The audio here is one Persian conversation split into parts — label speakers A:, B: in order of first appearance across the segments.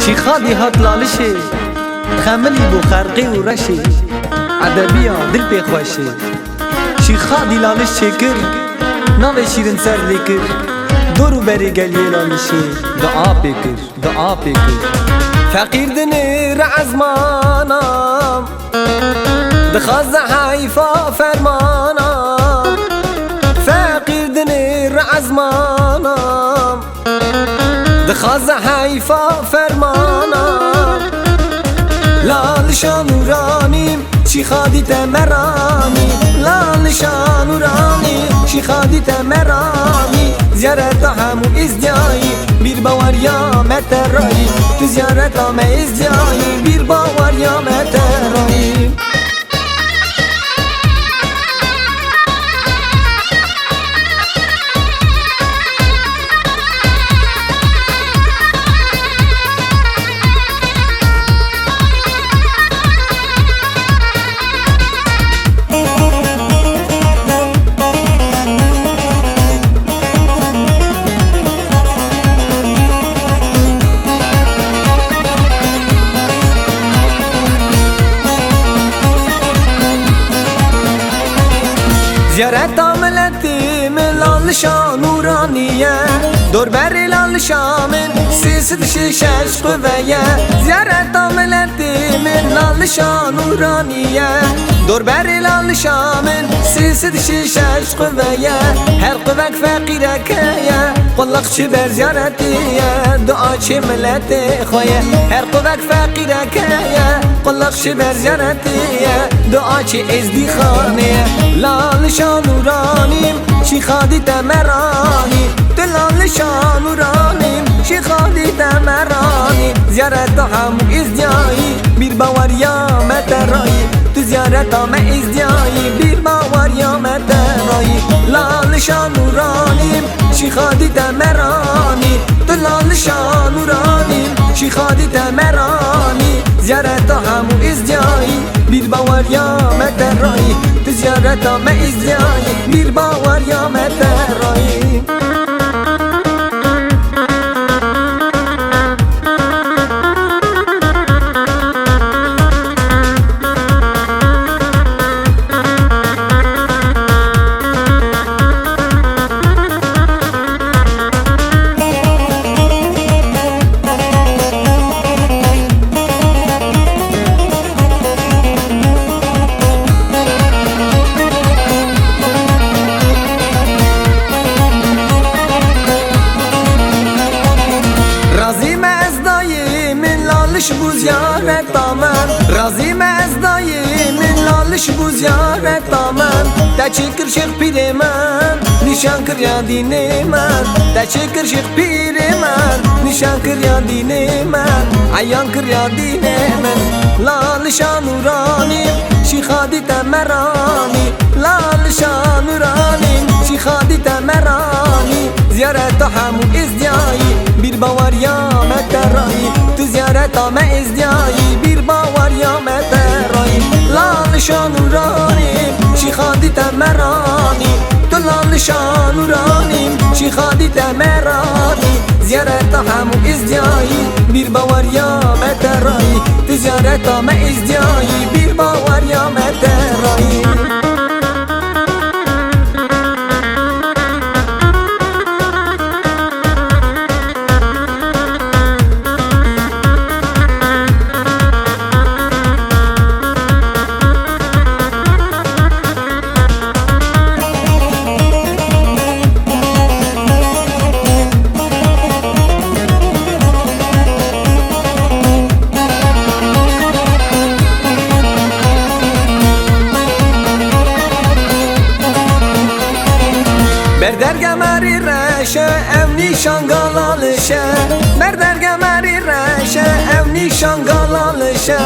A: چی خادی هات لالشه خملی بو خرقی و رشه ادبیا دل پی خوشه چی خادی لالش چکر ناوی شیرین سر لیکر دورو بری گلیه لالشه دعا پیکر دعا پیکر فقیر دنیر عزمانم دخواز حیفا فرمانم فقیر دنیر عزمانم دخواز حیفا فرمانم لالشان ورانیم چی خادی تمرانی لالشان ورانی چی خادی تمرانی زیارت همو ازدیایی بیر باور یا مترایی تو زیارت همه ازدیایی بیر باور یا مترایی زیارت ملتیم لالشان ورانیه دور بر لالشامن سیست شش قویه زیارت ملتیم لالشان ورانیه دور بر لالشامن سیست شش قویه هر قوک فقیره که قلق چی بر زیارتیه دعا چی ملت خویه هر قوک فقیره که قلق چی بر زیارتیه دعا چی ازدی خانه لالشان ورانیم چی خادی تمرانی دلالشان ورانیم چی خادی تمرانی زیارت همو ازدیایی بیر باور یا مترایی تو زیارت همه ازدیایی بیر باور یا مترایی لالشان ورانیم چی خادی تمرانی دلالشان ورانیم چی خادی تمرانی زیارت همو ازدیایی بیر باور یا مترایی تو زیارت همه ازدیایی بیر باور یا مترایی لالش بو زیارت آمن رازیم از دایی من لالش بو زیارت آمن تا چکر شیخ پیر من نشان کر یا دین من تا چکر شیخ پیر من نشان کر یا دین من عیان کر یا دین من لالشان ورانیم چی خادی تمرانی لالشان ورانیم چی خادی تمرانی زیارت همو ازدیایی بیر باور یا مترایی تو زیارت همه ازدیایی بیر باور یا مترایی لالشان ورانیم چی خادی تمرانی تو لالشان ورانیم چی خادی تمرانی زیارت همو ازدیایی بیر باور یا مترایی تو زیارت همه ازدیایی بیر باور یا مترایی بردرگه مری رشه ام نیشان گلالشه بردرگه مری رشه ام نیشان گلالشه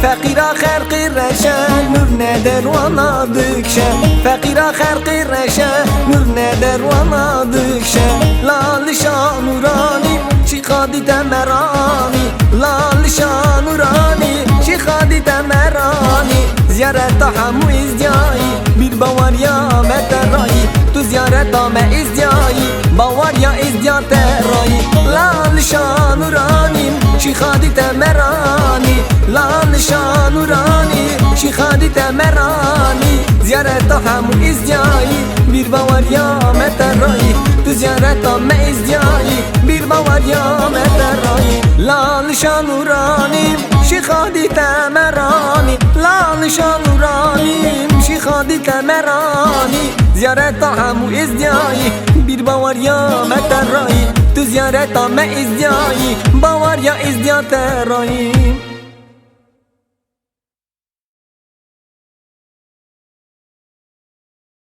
A: فقیرا خرقی رشه نور ندر و نادکشه فقیرا خرقی رشه نور ندر و نادکشه لالشان ورانی چی خادی تمرانی لالشان ورانی چی خادی تمرانی زیارت همو ازدیایی بیر باور یا مترایی تو زیارت همه ازدیایی باور یا ازدیات رایی لالشان ورانیم چی خادی تمرانی لال شانورانی شی خادی تمرانی زیارت همو ازدیایی بیر باور یا مترایی تو زیارت هم ازدیایی بیر باور یا مترایی لال شانورانی شی خادی تمرانی لال شانورانی شی خادی تمرانی زیارت همو ازدیایی بیر باور یا مترایی تو زیارت هم ازدیایی باور یا ازدیات رایی